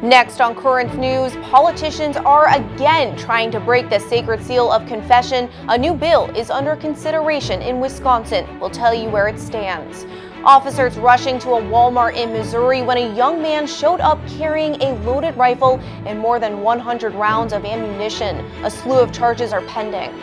Next on Current News, politicians are again trying to break the sacred seal of confession. A new bill is under consideration in Wisconsin. We'll tell you where it stands. Officers rushing to a Walmart in Missouri when a young man showed up carrying a loaded rifle and more than 100 rounds of ammunition. A slew of charges are pending.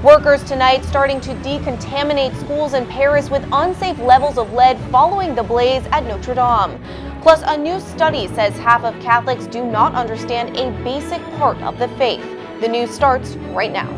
Workers tonight starting to decontaminate schools in Paris with unsafe levels of lead following the blaze at Notre Dame. Plus, a new study says half of Catholics do not understand a basic part of the faith. The news starts right now.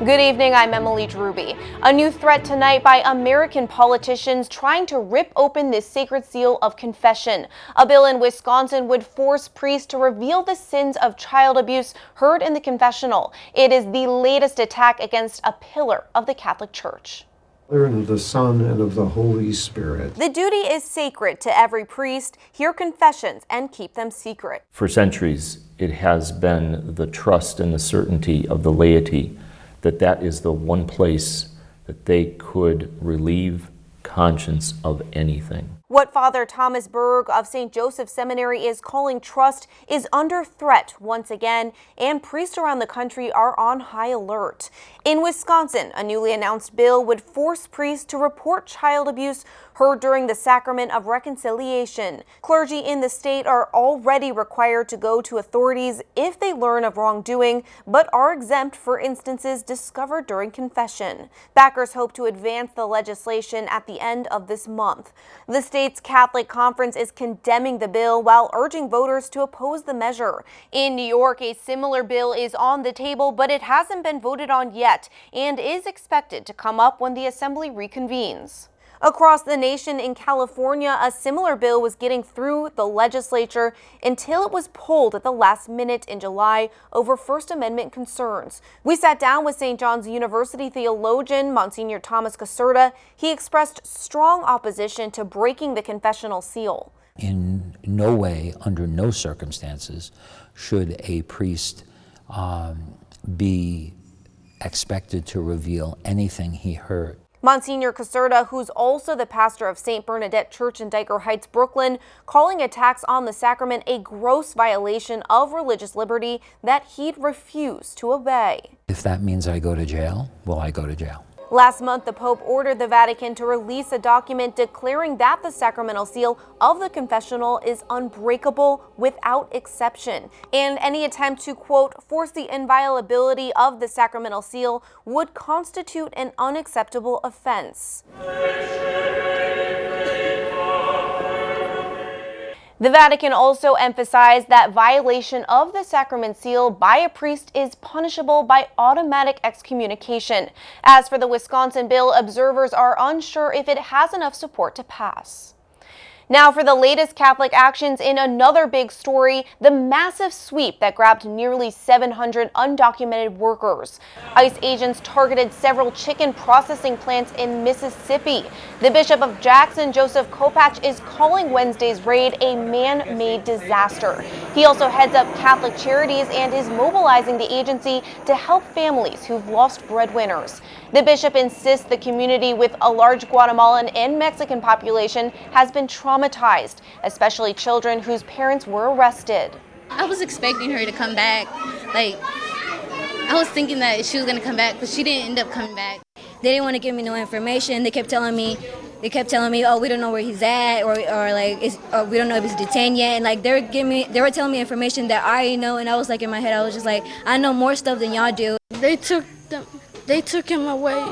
Good evening, I'm Emily Drooby. A new threat tonight by American politicians trying to rip open this sacred seal of confession. A bill in Wisconsin would force priests to reveal the sins of child abuse heard in the confessional. It is the latest attack against a pillar of the Catholic Church. And of the Son, and of the Holy Spirit. The duty is sacred to every priest. Hear confessions and keep them secret. For centuries, it has been the trust and the certainty of the laity that is the one place that they could relieve conscience of anything. What Father Thomas Berg of St. Joseph Seminary is calling trust is under threat once again, and priests around the country are on high alert. In Wisconsin, a newly announced bill would force priests to report child abuse heard during the sacrament of reconciliation. Clergy in the state are already required to go to authorities if they learn of wrongdoing, but are exempt for instances discovered during confession. Backers hope to advance the legislation at the end of this month. The state's Catholic Conference is condemning the bill while urging voters to oppose the measure. In New York, a similar bill is on the table, but it hasn't been voted on yet and is expected to come up when the Assembly reconvenes. Across the nation in California, a similar bill was getting through the legislature until it was pulled at the last minute in July over First Amendment concerns. We sat down with St. John's University theologian Monsignor Thomas Caserta. He expressed strong opposition to breaking the confessional seal. In no way, under no circumstances, should a priest be expected to reveal anything he heard. Monsignor Caserta, who's also the pastor of St. Bernadette Church in Dyker Heights, Brooklyn, calling attacks on the sacrament a gross violation of religious liberty that he'd refuse to obey. If that means I go to jail, well, I go to jail. Last month, the Pope ordered the Vatican to release a document declaring that the sacramental seal of the confessional is unbreakable without exception. And any attempt to, quote, force the inviolability of the sacramental seal would constitute an unacceptable offense. The Vatican also emphasized that violation of the sacrament seal by a priest is punishable by automatic excommunication. As for the Wisconsin bill, observers are unsure if it has enough support to pass. Now for the latest Catholic actions in another big story, the massive sweep that grabbed nearly 700 undocumented workers. ICE agents targeted several chicken processing plants in Mississippi. The Bishop of Jackson, Joseph Kopach, is calling Wednesday's raid a man-made disaster. He also heads up Catholic Charities and is mobilizing the agency to help families who've lost breadwinners. The bishop insists the community with a large Guatemalan and Mexican population has been traumatized, especially children whose parents were arrested. I was expecting her to come back. I was thinking that she was going to come back, but she didn't end up coming back. They didn't want to give me no information. They kept telling me, oh, we don't know where he's at, or we don't know if he's detained yet. And they were telling me information that I already know, and I was in my head, I was just like, I know more stuff than y'all do. They took him away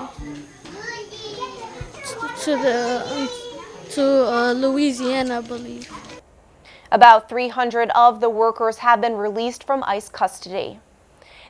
to Louisiana, I believe. About 300 of the workers have been released from ICE custody.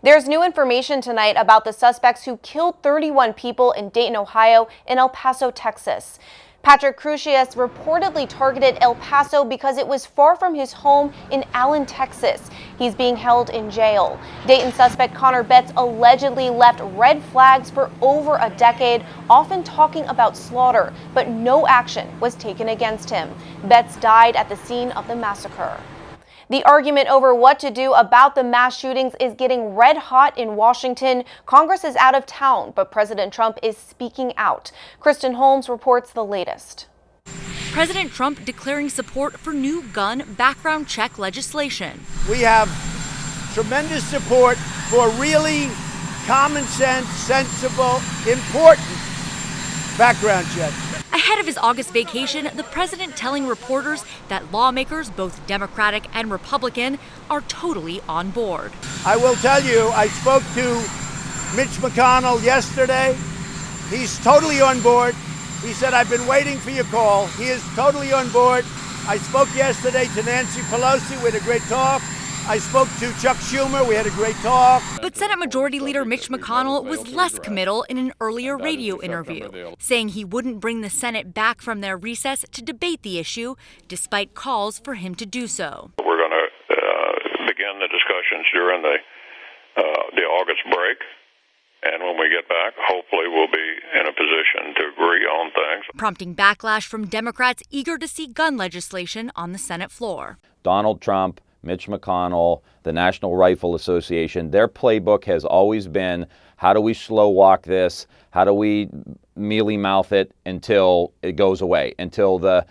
There's new information tonight about the suspects who killed 31 people in Dayton, Ohio, and El Paso, Texas. Patrick Crucius reportedly targeted El Paso because it was far from his home in Allen, Texas. He's being held in jail. Dayton suspect Connor Betts allegedly left red flags for over a decade, often talking about slaughter, but no action was taken against him. Betts died at the scene of the massacre. The argument over what to do about the mass shootings is getting red hot in Washington. Congress is out of town, but President Trump is speaking out. Kristen Holmes reports the latest. President Trump declaring support for new gun background check legislation. We have tremendous support for really common sense, sensible, important background checks. Ahead of his August vacation, the president telling reporters that lawmakers, both Democratic and Republican, are totally on board. I will tell you, I spoke to Mitch McConnell yesterday. He's totally on board. He said, I've been waiting for your call. He is totally on board. I spoke yesterday to Nancy Pelosi. We had a great talk. I spoke to Chuck Schumer. We had a great talk. But Senate Majority Leader Mitch McConnell was less committal in an earlier radio interview, saying he wouldn't bring the Senate back from their recess to debate the issue, despite calls for him to do so. We're going to begin the discussions during the August break. And when we get back, hopefully we'll be in a position to agree on things. Prompting backlash from Democrats eager to see gun legislation on the Senate floor. Donald Trump, Mitch McConnell, the National Rifle Association, their playbook has always been, how do we slow walk this? How do we mealy-mouth it until it goes away, until the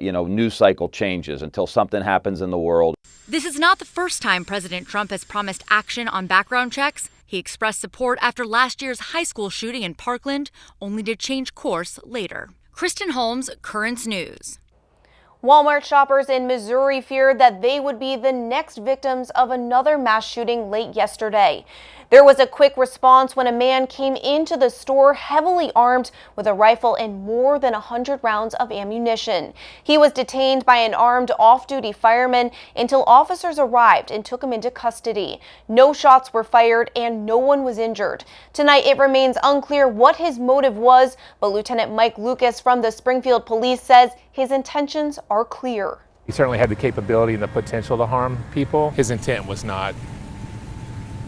news cycle changes, until something happens in the world? This is not the first time President Trump has promised action on background checks. He expressed support after last year's high school shooting in Parkland, only to change course later. Kristen Holmes, Currents News. Walmart shoppers in Missouri feared that they would be the next victims of another mass shooting late yesterday. There was a quick response when a man came into the store heavily armed with a rifle and more than 100 rounds of ammunition. He was detained by an armed off-duty fireman until officers arrived and took him into custody. No shots were fired and no one was injured. Tonight it remains unclear what his motive was, but Lieutenant Mike Lucas from the Springfield Police says his intentions are clear. He certainly had the capability and the potential to harm people. His intent was not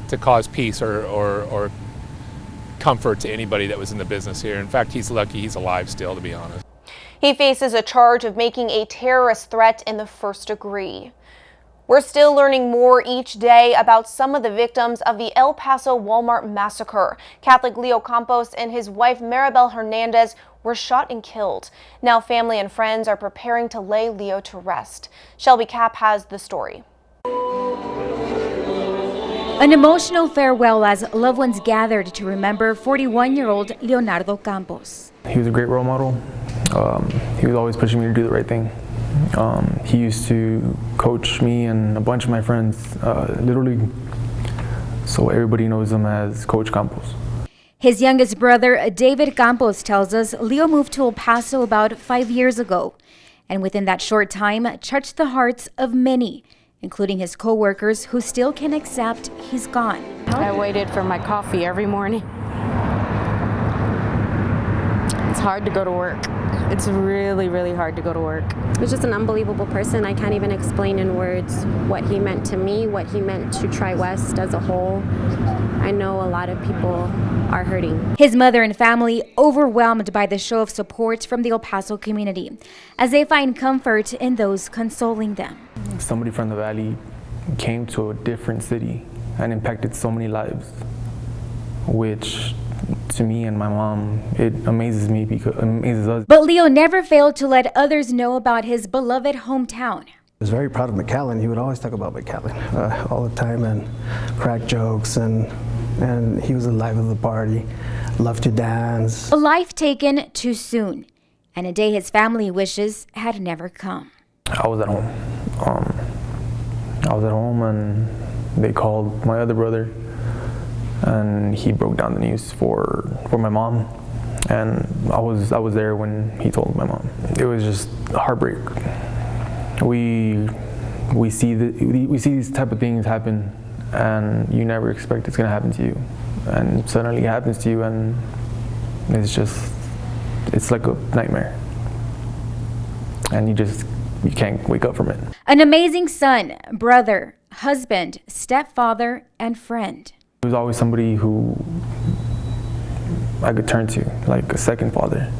to cause peace or comfort to anybody that was in the business here. In fact, he's lucky he's alive still, to be honest. He faces a charge of making a terrorist threat in the first degree. We're still learning more each day about some of the victims of the El Paso Walmart massacre. Catholic Leo Campos and his wife Maribel Hernandez were shot and killed. Now family and friends are preparing to lay Leo to rest. Shelby Kapp has the story. An emotional farewell as loved ones gathered to remember 41-year-old Leonardo Campos. He was a great role model. He was always pushing me to do the right thing. He used to coach me and a bunch of my friends, literally, so everybody knows him as Coach Campos. His youngest brother, David Campos, tells us Leo moved to El Paso about 5 years ago, and within that short time, touched the hearts of many, including his co-workers who still can't accept he's gone. I waited for my coffee every morning. It's hard to go to work. It's really, really hard to go to work. He's just an unbelievable person. I can't even explain in words what he meant to me, what he meant to TRIWEST as a whole. I know a lot of people are hurting. His mother and family overwhelmed by the show of support from the El Paso community, as they find comfort in those consoling them. Somebody from the Valley came to a different city and impacted so many lives, which to me and my mom, it amazes me because it amazes us. But Leo never failed to let others know about his beloved hometown. I was very proud of McAllen. He would always talk about McAllen all the time and crack jokes, and he was the life of the party, loved to dance. A life taken too soon, and a day his family wishes had never come. I was at home. And they called my other brother, and he broke down the news for my mom, and I was there when he told my mom. It was just a heartbreak. We see these type of things happen, and you never expect it's gonna happen to you, and suddenly it happens to you, and it's like a nightmare, and you can't wake up from it. An amazing son, brother, husband, stepfather, and friend. He was always somebody who I could turn to, like a second father.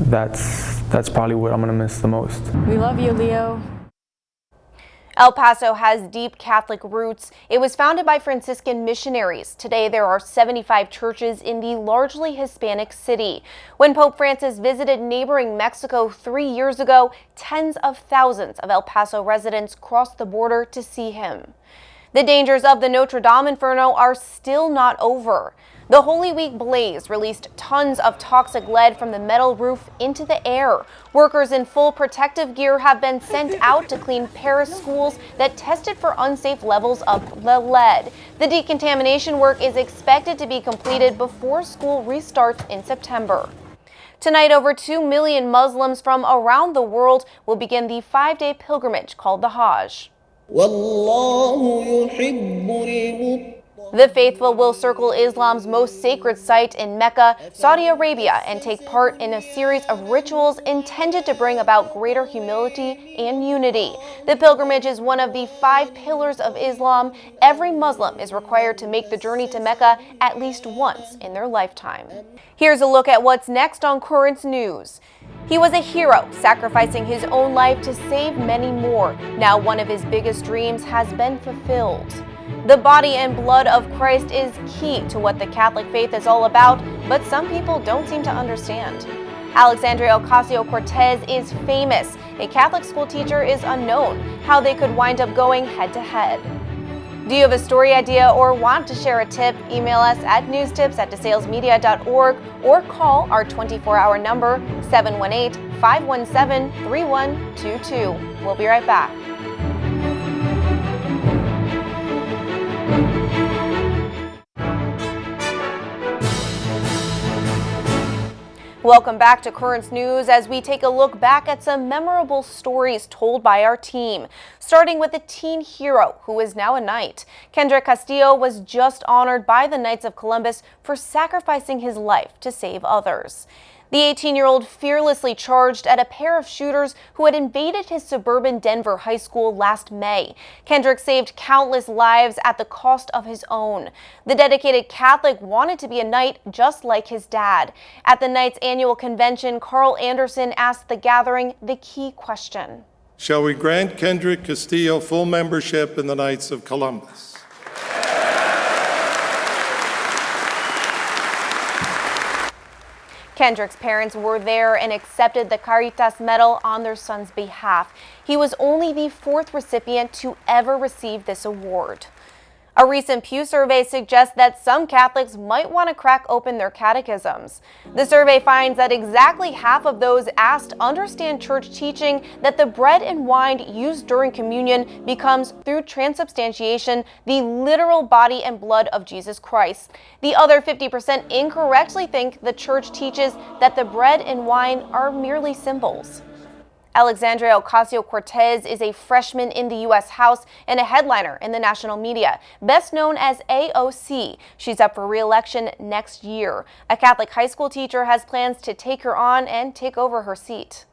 That's probably what I'm gonna miss the most. We love you, Leo. El Paso has deep Catholic roots. It was founded by Franciscan missionaries. Today, there are 75 churches in the largely Hispanic city. When Pope Francis visited neighboring Mexico 3 years ago, tens of thousands of El Paso residents crossed the border to see him. The dangers of the Notre Dame Inferno are still not over. The Holy Week blaze released tons of toxic lead from the metal roof into the air. Workers in full protective gear have been sent out to clean Paris schools that tested for unsafe levels of the lead. The decontamination work is expected to be completed before school restarts in September. Tonight, over 2 million Muslims from around the world will begin the 5-day pilgrimage called the Hajj. The faithful will circle Islam's most sacred site in Mecca, Saudi Arabia, and take part in a series of rituals intended to bring about greater humility and unity. The pilgrimage is one of the 5 pillars of Islam. Every Muslim is required to make the journey to Mecca at least once in their lifetime. Here's a look at what's next on Currents News. He was a hero, sacrificing his own life to save many more. Now one of his biggest dreams has been fulfilled. The body and blood of Christ is key to what the Catholic faith is all about, but some people don't seem to understand. Alexandria Ocasio-Cortez is famous. A Catholic school teacher is unknown. How they could wind up going head-to-head. Do you have a story idea or want to share a tip? Email us at newstips@desalesmedia.org or call our 24-hour number 718-517-3122. We'll be right back. Welcome back to Currents News as we take a look back at some memorable stories told by our team. Starting with a teen hero who is now a knight. Kendrick Castillo was just honored by the Knights of Columbus for sacrificing his life to save others. The 18-year-old fearlessly charged at a pair of shooters who had invaded his suburban Denver high school last May. Kendrick saved countless lives at the cost of his own. The dedicated Catholic wanted to be a knight just like his dad. At the Knights' annual convention, Carl Anderson asked the gathering the key question. Shall we grant Kendrick Castillo full membership in the Knights of Columbus? Kendrick's parents were there and accepted the Caritas Medal on their son's behalf. He was only the 4th recipient to ever receive this award. A recent Pew survey suggests that some Catholics might want to crack open their catechisms. The survey finds that exactly half of those asked understand church teaching that the bread and wine used during communion becomes, through transubstantiation, the literal body and blood of Jesus Christ. The other 50% incorrectly think the church teaches that the bread and wine are merely symbols. Alexandria Ocasio-Cortez is a freshman in the U.S. House and a headliner in the national media, best known as AOC. She's up for re-election next year. A Catholic high school teacher has plans to take her on and take over her seat.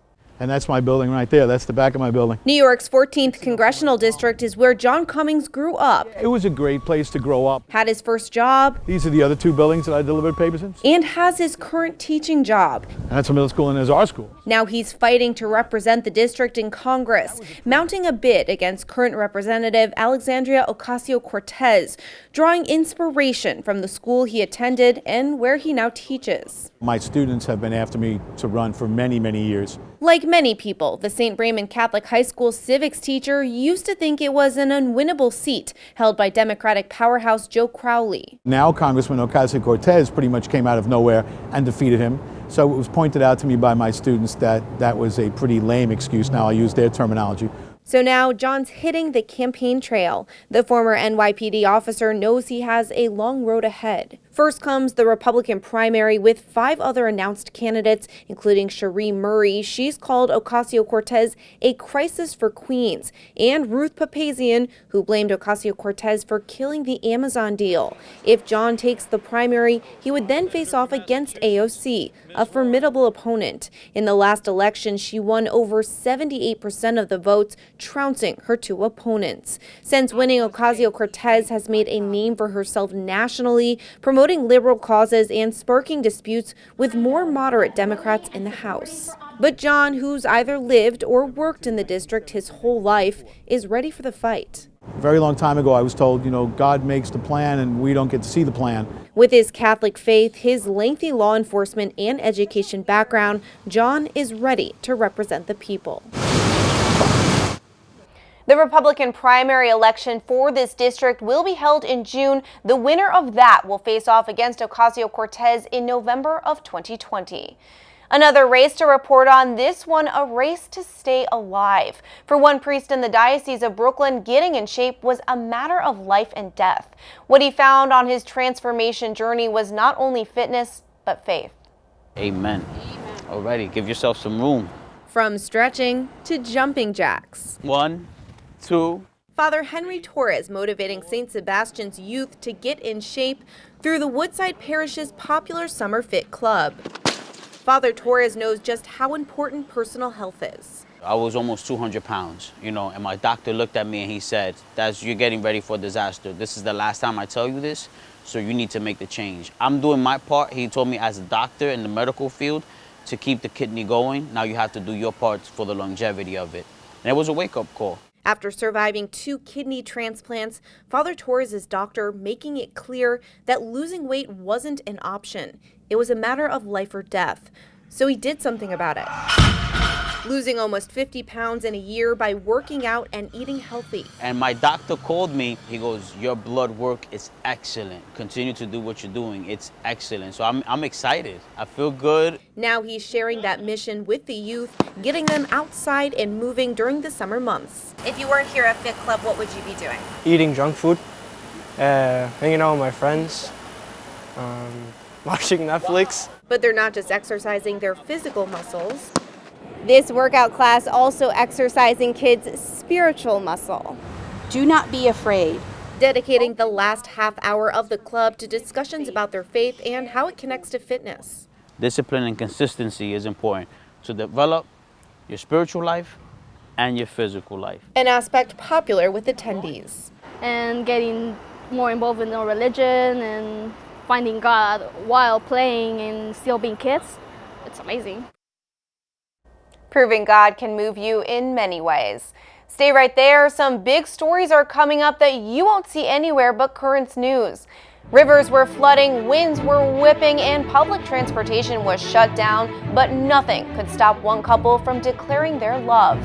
And that's my building right there. That's the back of my building. New York's 14th congressional district is where John Cummings grew up. It was a great place to grow up. Had his first job. These are the other 2 buildings that I delivered papers in. And has his current teaching job. And that's a middle school and there's our school. Now he's fighting to represent the district in Congress, mounting a bid against current Representative Alexandria Ocasio-Cortez, drawing inspiration from the school he attended and where he now teaches. My students have been after me to run for many, many years. Like many people, the St. Brayman Catholic High School civics teacher used to think it was an unwinnable seat held by Democratic powerhouse Joe Crowley. Now Congressman Ocasio-Cortez pretty much came out of nowhere and defeated him. So it was pointed out to me by my students that that was a pretty lame excuse. Now I'll use their terminology. So now John's hitting the campaign trail. The former NYPD officer knows he has a long road ahead. First comes the Republican primary with 5 other announced candidates, including Cherie Murray. She's called Ocasio-Cortez a crisis for Queens, and Ruth Papazian, who blamed Ocasio-Cortez for killing the Amazon deal. If John takes the primary, he would then face off against AOC, a formidable opponent. In the last election, she won over 78% of the votes, trouncing her 2 opponents. Since winning, Ocasio-Cortez has made a name for herself nationally, promoting liberal causes and sparking disputes with more moderate Democrats in the House. But John, who's either lived or worked in the district his whole life, is ready for the fight. A very long time ago, I was told, God makes the plan and we don't get to see the plan. With his Catholic faith, his lengthy law enforcement and education background, John is ready to represent the people. The Republican primary election for this district will be held in June. The winner of that will face off against Ocasio-Cortez in November of 2020. Another race to report on, this one a race to stay alive. For one priest in the Diocese of Brooklyn, getting in shape was a matter of life and death. What he found on his transformation journey was not only fitness, but faith. Amen. Alrighty, give yourself some room. From stretching to jumping jacks. 1, 2. Father Henry Torres motivating St. Sebastian's youth to get in shape through the Woodside Parish's popular Summer Fit Club. Father Torres knows just how important personal health is. I was almost 200 pounds, and my doctor looked at me and he said, you're getting ready for disaster. This is the last time I tell you this, so you need to make the change. I'm doing my part. He told me as a doctor in the medical field to keep the kidney going. Now you have to do your part for the longevity of it. And it was a wake-up call. After surviving 2 kidney transplants, Father Torres' doctor making it clear that losing weight wasn't an option. It was a matter of life or death. So he did something about it. Losing almost 50 pounds in a year by working out and eating healthy. And my doctor called me. He goes, your blood work is excellent. Continue to do what you're doing. It's excellent. So I'm excited. I feel good. Now he's sharing that mission with the youth, getting them outside and moving during the summer months. If you weren't here at Fit Club, what would you be doing? Eating junk food, hanging out with my friends, watching Netflix. But they're not just exercising their physical muscles. This workout class also exercising kids' spiritual muscle. Do not be afraid. Dedicating the last half hour of the club to discussions about their faith and how it connects to fitness. Discipline and consistency is important to develop your spiritual life and your physical life. An aspect popular with attendees. And getting more involved in our religion and finding God while playing and still being kids. It's amazing. Proving God can move you in many ways. Stay right there. Some big stories are coming up that you won't see anywhere but Currents News. Rivers were flooding, winds were whipping, and public transportation was shut down, but nothing could stop one couple from declaring their love.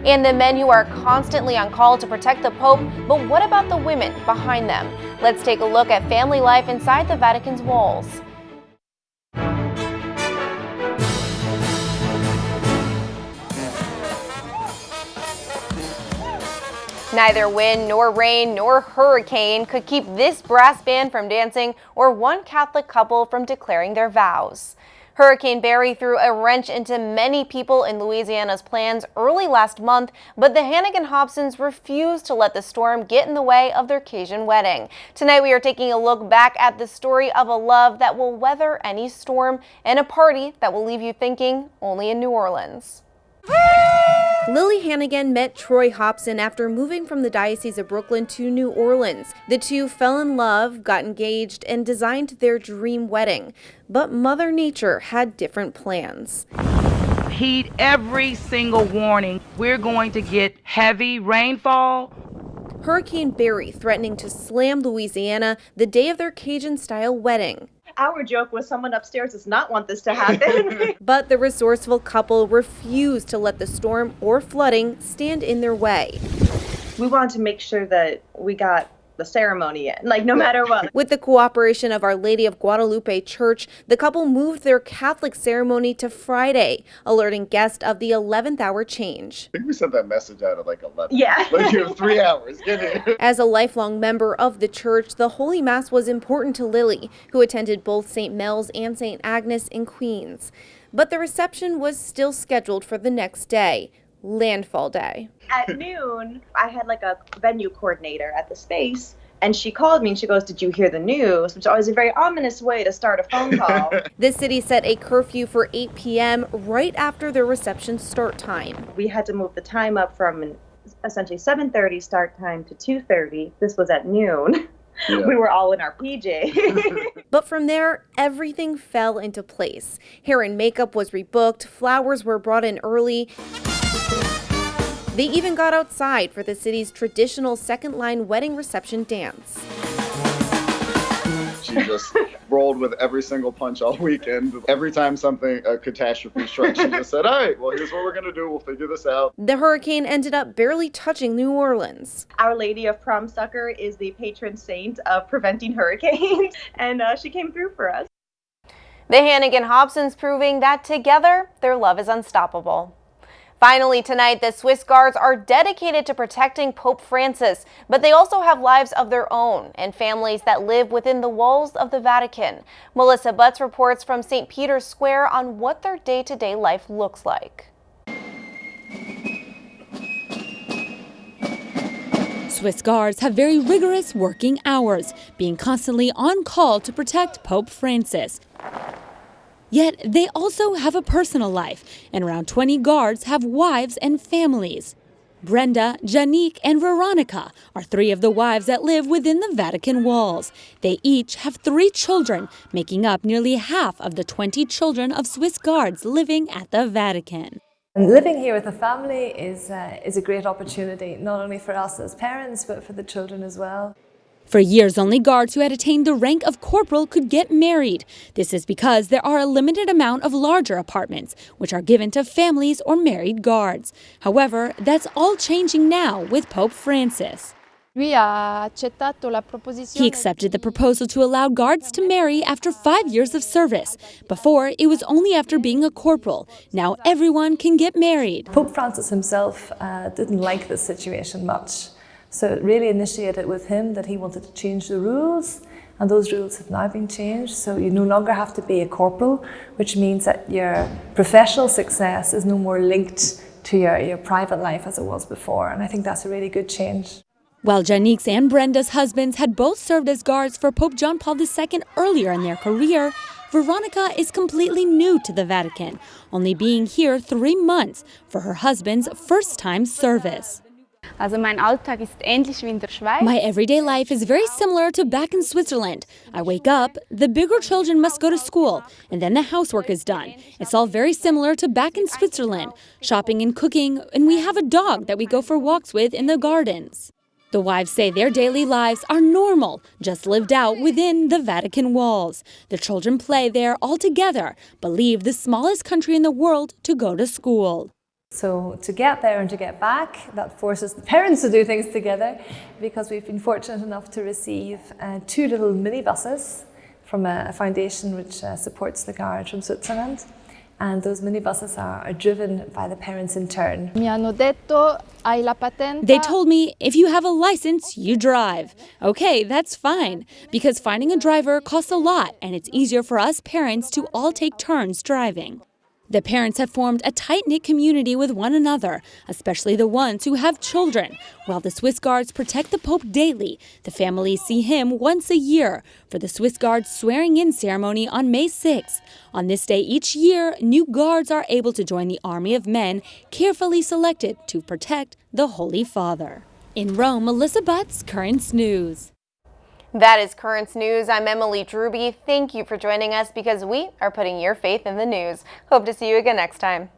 And the men who are constantly on call to protect the Pope, but what about the women behind them? Let's take a look at family life inside the Vatican's walls. Neither wind, nor rain, nor hurricane could keep this brass band from dancing or one Catholic couple from declaring their vows. Hurricane Barry threw a wrench into many people in Louisiana's plans early last month, but the HANNIGAN HOBSONs refused to let the storm get in the way of their Cajun wedding. Tonight we are taking a look back at the story of a love that will weather any storm and a party that will leave you thinking only in New Orleans. Lily Hannigan met Troy Hobson after moving from the Diocese of Brooklyn to New Orleans. The two fell in love, got engaged, and designed their dream wedding. But Mother Nature had different plans. Heed every single warning. We're going to get heavy rainfall. Hurricane Barry threatening to slam Louisiana the day of their Cajun-style wedding. Our joke was someone upstairs does not want this to happen. But the resourceful couple refused to let the storm or flooding stand in their way. We wanted to make sure that we got the ceremony in, no matter what. With the cooperation of Our Lady of Guadalupe Church, the couple moved their Catholic ceremony to Friday, alerting guests of the 11th hour change. I think we sent that message out at 11. Yeah. You have 3 hours. Get it. As a lifelong member of the church, the Holy Mass was important to Lily, who attended both St. Mel's and St. Agnes in Queens. But the reception was still scheduled for the next day, Landfall Day. At noon, I had a venue coordinator at the space, and she called me and she goes, "Did you hear the news?" Which is always a very ominous way to start a phone call. The city set a curfew for 8 p.m. right after the reception start time. We had to move the time up from essentially 7:30 start time to 2:30. This was at noon. We were all in our PJ. But from there, everything fell into place. Hair and makeup was rebooked, flowers were brought in early. They even got outside for the city's traditional second-line wedding reception dance. She just rolled with every single punch all weekend. Every time a catastrophe struck, she just said, all right, well, here's what we're going to do. We'll figure this out. The hurricane ended up barely touching New Orleans. Our Lady of Prom Sucker is the patron saint of preventing hurricanes, and she came through for us. The Hannigan-HOBSONs proving that together, their love is unstoppable. Finally tonight, the Swiss Guards are dedicated to protecting Pope Francis, but they also have lives of their own and families that live within the walls of the Vatican. Melissa Butts reports from St. Peter's Square on what their day-to-day life looks like. Swiss Guards have very rigorous working hours, being constantly on call to protect Pope Francis. Yet they also have a personal life, and around 20 guards have wives and families. Brenda, Janique, and Veronika are 3 of the wives that live within the Vatican walls. They each have 3 children, making up nearly half of the 20 children of Swiss Guards living at the Vatican. And living here with a family is a great opportunity, not only for us as parents, but for the children as well. For years, only guards who had attained the rank of corporal could get married. This is because there are a limited amount of larger apartments, which are given to families or married guards. However, that's all changing now with Pope Francis. He accepted the proposal to allow guards to marry after 5 years of service. Before, it was only after being a corporal. Now everyone can get married. Pope Francis himself didn't like this situation much. So it really initiated with him that he wanted to change the rules, and those rules have now been changed. So you no longer have to be a corporal, which means that your professional success is no more linked to your private life as it was before. And I think that's a really good change. While Janique's and Brenda's husbands had both served as guards for Pope John Paul II earlier in their career, Veronika is completely new to the Vatican, only being here 3 months for her husband's first-time service. My everyday life is very similar to back in Switzerland. I wake up, the bigger children must go to school, and then the housework is done. It's all very similar to back in Switzerland, shopping and cooking, and we have a dog that we go for walks with in the gardens. The wives say their daily lives are normal, just lived out within the Vatican walls. The children play there all together, but leave the smallest country in the world to go to school. So to get there and to get back, that forces the parents to do things together, because we've been fortunate enough to receive 2 little minibuses from a foundation which supports the Guards from Switzerland. And those minibuses are driven by the parents in turn. They told me, if you have a license, you drive. Okay, that's fine, because finding a driver costs a lot, and it's easier for us parents to all take turns driving. The parents have formed a tight-knit community with one another, especially the ones who have children. While the Swiss Guards protect the Pope daily, the families see him once a year for the Swiss Guards swearing-in ceremony on May 6th. On this day each year, new guards are able to join the army of men carefully selected to protect the Holy Father. In Rome, Melissa Butts, Currents News. That is Currents News. I'm Emily Drooby. Thank you for joining us, because we are putting your faith in the news. Hope to see you again next time.